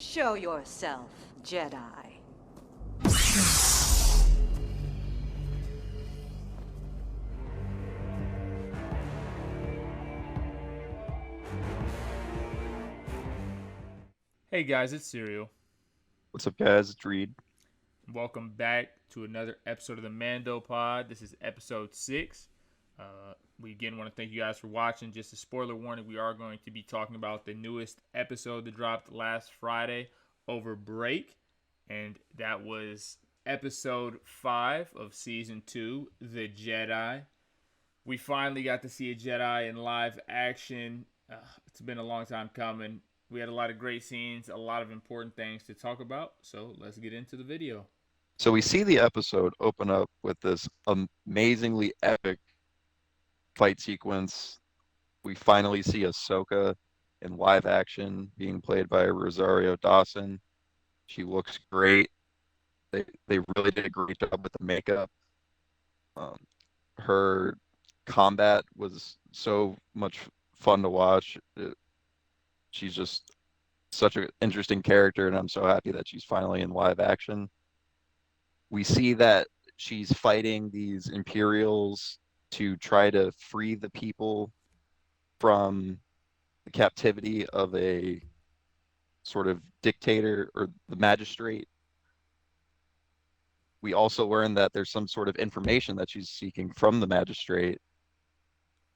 Show yourself, Jedi. Hey guys, it's Serial. What's up, guys? It's Reed. Welcome back to another episode of the Mando Pod. This is episode 6. We again want to thank you guys for watching. Just a spoiler warning, we are going to be talking about the newest episode that dropped last Friday over break. And that was episode 5 of season 2, The Jedi. We finally got to see a Jedi in live action. It's been a long time coming. We had a lot of great scenes, a lot of important things to talk about. So let's get into the video. So we see the episode open up with this amazingly epic fight sequence. We finally see Ahsoka in live action being played by Rosario Dawson. She looks great. They really did a great job with the makeup. Um, her combat was so much fun to watch. She's just such an interesting character, and I'm so happy that she's finally in live action. We see that she's fighting these Imperials to try to free the people from the captivity of a sort of dictator or the magistrate. We also learn that there's some sort of information that she's seeking from the magistrate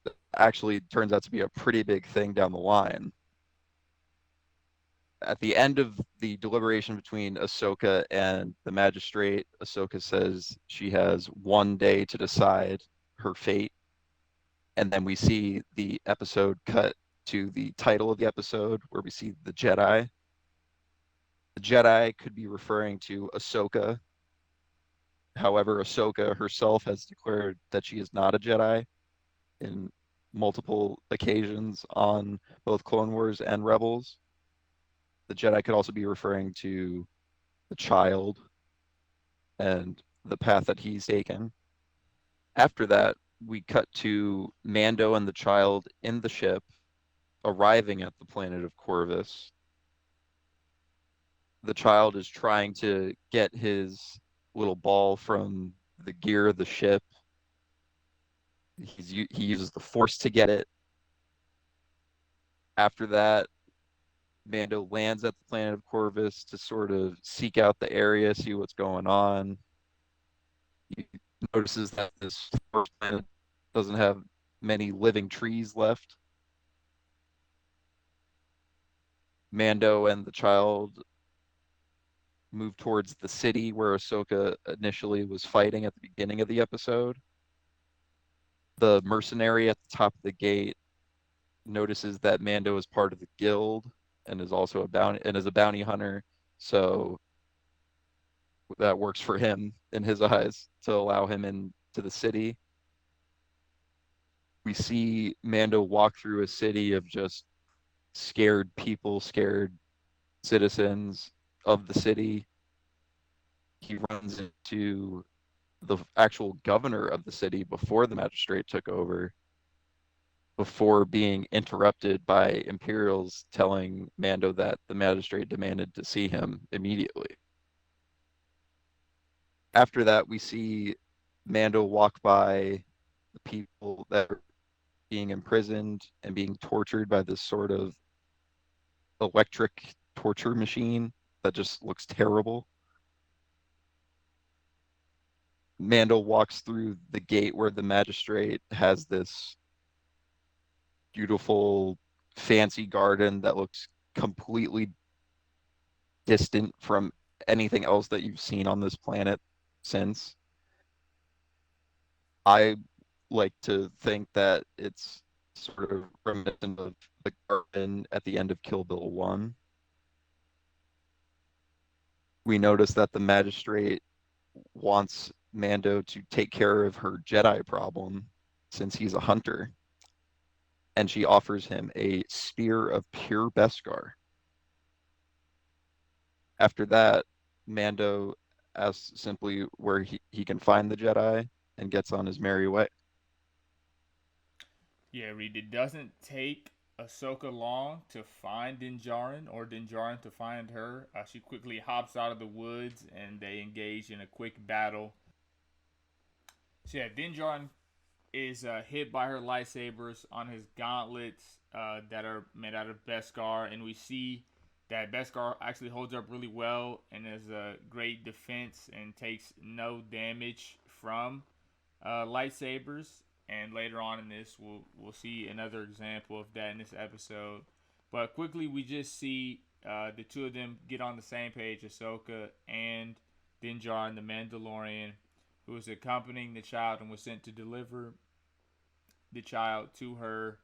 that actually turns out to be a pretty big thing down the line. At the end of the deliberation between Ahsoka and the magistrate, Ahsoka says she has 1 day to decide her fate. And then we see the episode cut to the title of the episode where we see the Jedi. The Jedi could be referring to Ahsoka. However, Ahsoka herself has declared that she is not a Jedi in multiple occasions on both Clone Wars and Rebels. The Jedi could also be referring to the child and the path that he's taken. After that, we cut to Mando and the child in the ship arriving at the planet of Corvus. The child is trying to get his little ball from the gear of the ship. He uses the force to get it. After that, Mando lands at the planet of Corvus to sort of seek out the area, see what's going on. He notices that this first planet doesn't have many living trees left. Mando and the child move towards the city where Ahsoka initially was fighting at the beginning of the episode. The mercenary at the top of the gate notices that Mando is part of the guild and is also a bounty hunter. So that works for him in his eyes to allow him into the city. We see Mando walk through a city of just scared people, scared citizens of the city. He runs into the actual governor of the city before the magistrate took over, before being interrupted by Imperials telling Mando that the magistrate demanded to see him immediately. After that, we see Mando walk by the people that are being imprisoned and being tortured by this sort of electric torture machine that just looks terrible. Mando walks through the gate where the magistrate has this beautiful, fancy garden that looks completely distant from anything else that you've seen on this planet since. I like to think that it's sort of reminiscent of the garden at the end of Kill Bill 1. We notice that the magistrate wants Mando to take care of her Jedi problem since he's a hunter, and she offers him a spear of pure Beskar. After that, Mando asks simply where he can find the Jedi and gets on his merry way. Yeah, Reed, it doesn't take Ahsoka long to find Din Djarin or Din Djarin to find her. She quickly hops out of the woods and they engage in a quick battle. So yeah, Din Djarin is hit by her lightsabers on his gauntlets that are made out of Beskar, and we see that Beskar actually holds up really well and is a great defense and takes no damage from lightsabers. And later on in this, we'll see another example of that in this episode. But quickly, we just see the two of them get on the same page, Ahsoka and Din Djarin, the Mandalorian, who was accompanying the child and was sent to deliver the child to her.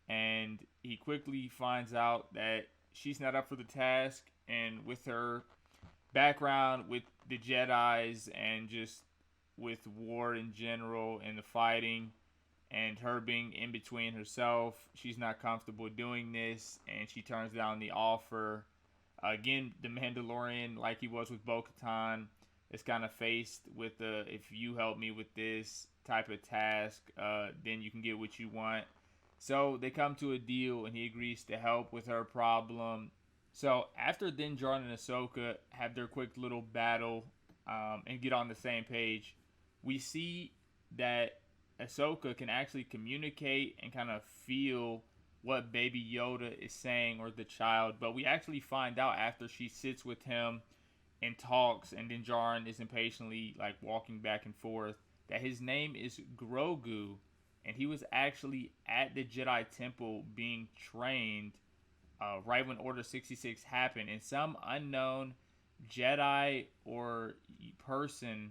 And he quickly finds out that she's not up for the task. And with her background with the Jedi's and just with war in general and the fighting and her being in between herself, she's not comfortable doing this and she turns down the offer. Again, the Mandalorian, like he was with Bo-Katan, is kind of faced with the if you help me with this type of task, then you can get what you want. So they come to a deal and he agrees to help with her problem. So after Din Djarin and Ahsoka have their quick little battle and get on the same page, we see that Ahsoka can actually communicate and kind of feel what Baby Yoda is saying or the child. But we actually find out after she sits with him and talks, and then Djarin is impatiently like walking back and forth, that his name is Grogu, and he was actually at the Jedi Temple being trained right when Order 66 happened, and some unknown Jedi or person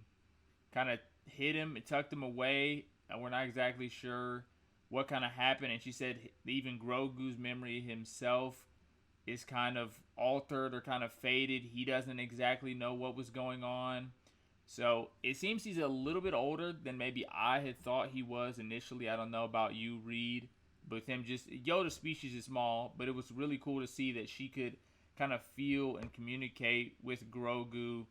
kind of hit him and tucked him away. And we're not exactly sure what kind of happened. And she said even Grogu's memory himself is kind of altered or kind of faded. He doesn't exactly know what was going on. So it seems he's a little bit older than maybe I had thought he was initially. I don't know about you, Reed. But with him, just Yoda's species is small, but it was really cool to see that she could kind of feel and communicate with Grogu,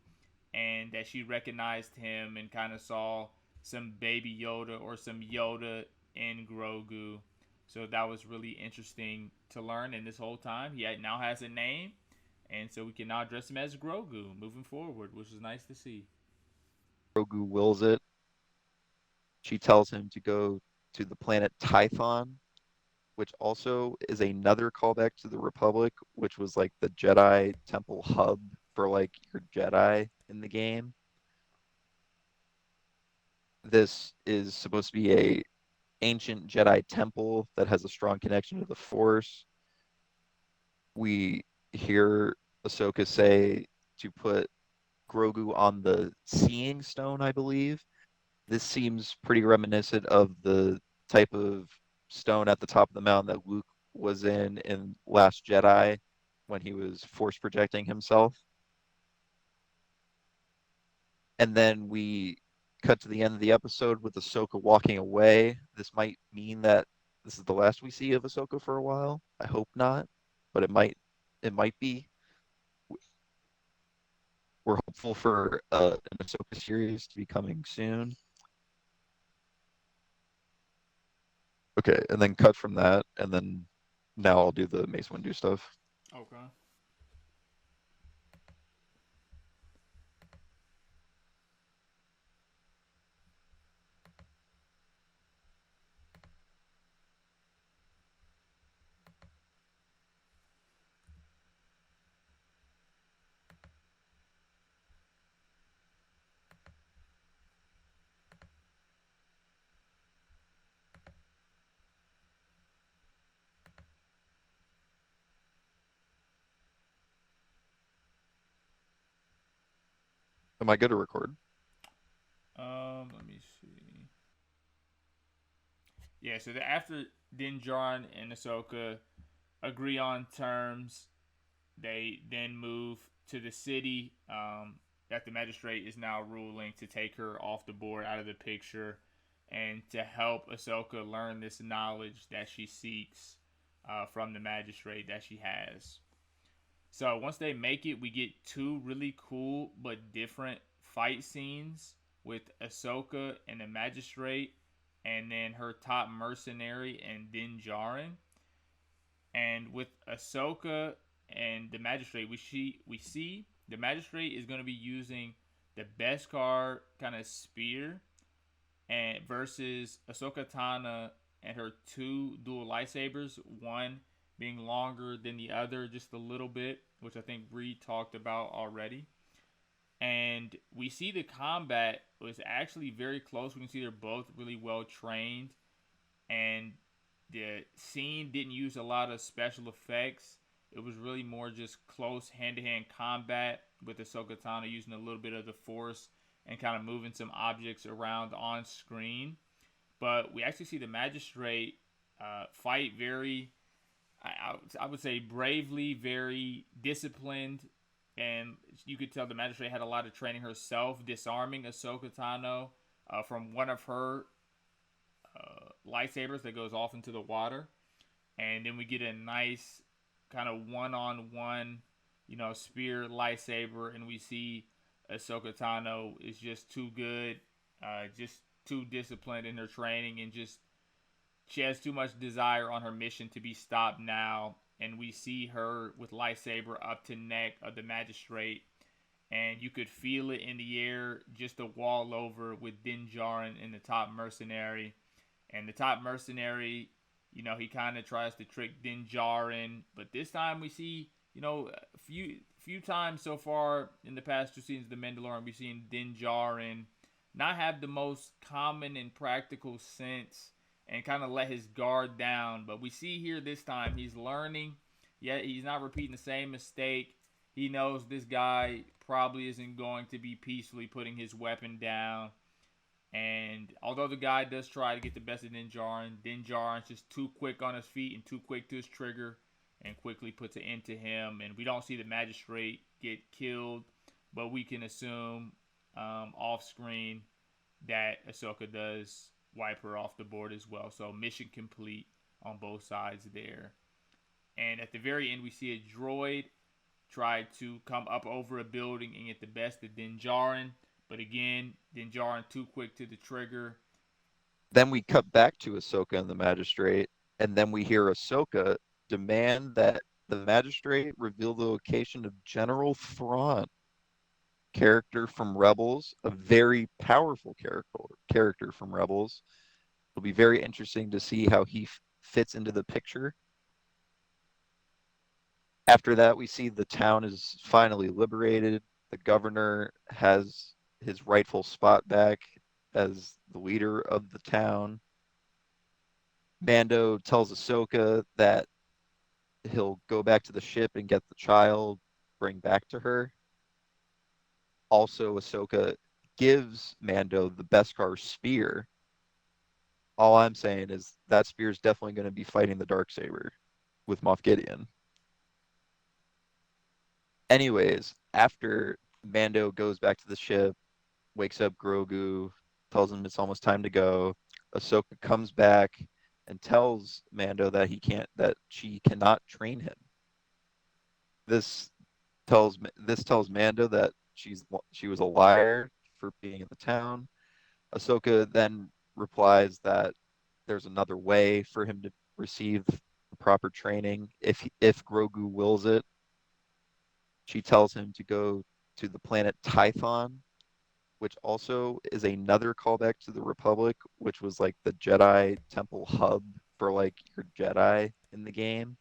and that she recognized him and kind of saw some baby Yoda or some Yoda in Grogu. So that was really interesting to learn. And this whole time, he now has a name, and so we can now address him as Grogu moving forward, which is nice to see. Grogu wills it. She tells him to go to the planet Tython, which also is another callback to the Republic, which was like the Jedi Temple hub for like your Jedi in the game. This is supposed to be a ancient Jedi temple that has a strong connection to the Force. We hear Ahsoka say to put Grogu on the Seeing Stone, I believe. This seems pretty reminiscent of the type of stone at the top of the mountain that Luke was in Last Jedi when he was force projecting himself. And then we cut to the end of the episode with Ahsoka walking away. This might mean that this is the last we see of Ahsoka for a while. I hope not, but it might be. We're hopeful for an Ahsoka series to be coming soon. Okay, and then cut from that, and then now I'll do the Mace Windu stuff. Okay. Am I good to record? Let me see. Yeah, so after Din Djarin and Ahsoka agree on terms, they then move to the city that the magistrate is now ruling to take her off the board, out of the picture, and to help Ahsoka learn this knowledge that she seeks from the magistrate that she has. So once they make it, we get two really cool but different fight scenes with Ahsoka and the magistrate, and then her top mercenary and Din Djarin. And with Ahsoka and the Magistrate, we see the Magistrate is going to be using the Beskar kind of spear, and versus Ahsoka Tana and her two dual lightsabers, one being longer than the other just a little bit, which I think Bree talked about already. And we see the combat was actually very close. We can see they're both really well trained, and the scene didn't use a lot of special effects. It was really more just close hand-to-hand combat with Ahsoka Tano using a little bit of the Force and kind of moving some objects around on screen. But we actually see the Magistrate fight very, I would say, bravely, very disciplined, and you could tell the Magistrate had a lot of training herself, disarming Ahsoka Tano from one of her lightsabers that goes off into the water, and then we get a nice kind of one-on-one, spear lightsaber, and we see Ahsoka Tano is just too good, just too disciplined in her training, and just she has too much desire on her mission to be stopped now. And we see her with lightsaber up to neck of the Magistrate, and you could feel it in the air, just a wall over with Din Djarin in the top mercenary. And the top mercenary, he kind of tries to trick Din Djarin, but this time we see, a few times so far in the past two seasons of The Mandalorian, we've seen Din Djarin not have the most common and practical sense and kind of let his guard down. But we see here this time he's learning. Yet he's not repeating the same mistake. He knows this guy probably isn't going to be peacefully putting his weapon down. And although the guy does try to get the best of Din Djarin's just too quick on his feet and too quick to his trigger, and quickly puts an end to him. And we don't see the Magistrate get killed, but we can assume off screen that Ahsoka does wipe her off the board as well. So mission complete on both sides there. And at the very end, we see a droid try to come up over a building and get the best of Din Djarin. But again, Din Djarin too quick to the trigger. Then we cut back to Ahsoka and the Magistrate, and then we hear Ahsoka demand that the Magistrate reveal the location of General Thrawn, character from Rebels, a very powerful character from Rebels. It'll be very interesting to see how he fits into the picture. After that, we see the town is finally liberated. The governor has his rightful spot back as the leader of the town. Mando tells Ahsoka that he'll go back to the ship and get the child, bring back to her. Also, Ahsoka gives Mando the Beskar spear. All I'm saying is that spear is definitely going to be fighting the Darksaber with Moff Gideon. Anyways, after Mando goes back to the ship, wakes up Grogu, tells him it's almost time to go, Ahsoka comes back and tells Mando that she cannot train him. This tells Mando that she was a liar for being in the town. Ahsoka then replies that there's another way for him to receive proper training if Grogu wills it. She tells him to go to the planet Tython, which also is another callback to the Republic, which was like the Jedi temple hub for like your Jedi in the game.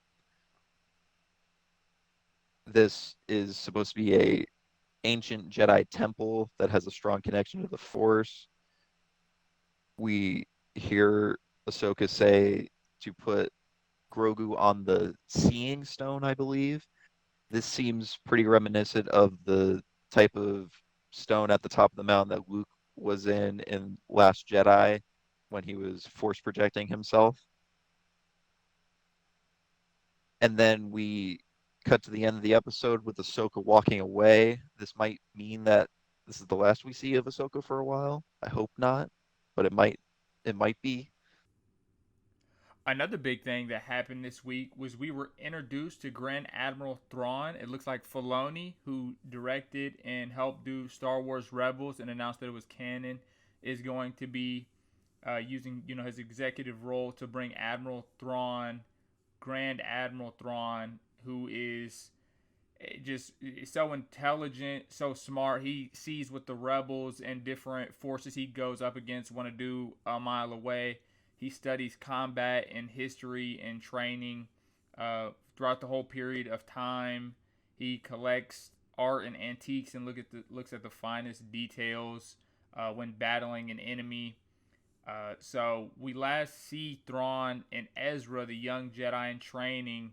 This is supposed to be a ancient Jedi temple that has a strong connection to the Force. We hear Ahsoka say to put Grogu on the Seeing Stone, I believe. This seems pretty reminiscent of the type of stone at the top of the mountain that Luke was in Last Jedi when he was force projecting himself. And then we cut to the end of the episode with Ahsoka walking away. This might mean that this is the last we see of Ahsoka for a while. I hope not, but it might be. Another big thing that happened this week was we were introduced to Grand Admiral Thrawn. It looks like Filoni, who directed and helped do Star Wars Rebels and announced that it was canon, is going to be using his executive role to bring Admiral Thrawn Grand Admiral Thrawn, who is just so intelligent, so smart. He sees what the rebels and different forces he goes up against want to do a mile away. He studies combat and history and training throughout the whole period of time. He collects art and antiques and looks at the finest details when battling an enemy. So we last see Thrawn and Ezra, the young Jedi in training,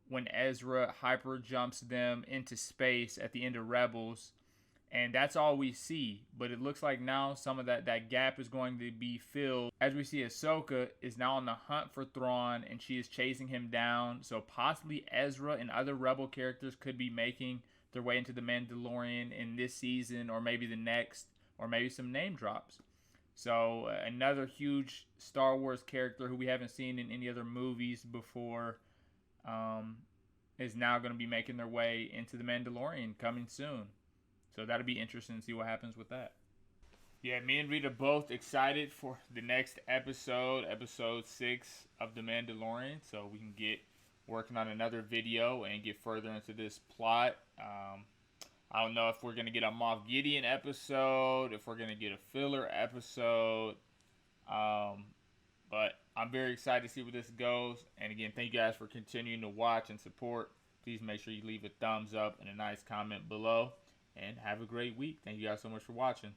when Ezra hyper jumps them into space at the end of Rebels, and that's all we see. But it looks like now some of that gap is going to be filled as we see Ashoka is now on the hunt for Thrawn, and she is chasing him down. So possibly Ezra and other Rebel characters could be making their way into the Mandalorian in this season, or maybe the next, or maybe some name drops. So another huge Star Wars character who we haven't seen in any other movies before is now going to be making their way into the Mandalorian coming soon. So that'll be interesting to see what happens with that. Yeah, me and Rita both excited for the next episode 6 of The Mandalorian, so we can get working on another video and get further into this plot. I don't know if we're going to get a Moff Gideon episode, if we're going to get a filler episode, but I'm very excited to see where this goes. And again, thank you guys for continuing to watch and support. Please make sure you leave a thumbs up and a nice comment below, and have a great week. Thank you guys so much for watching.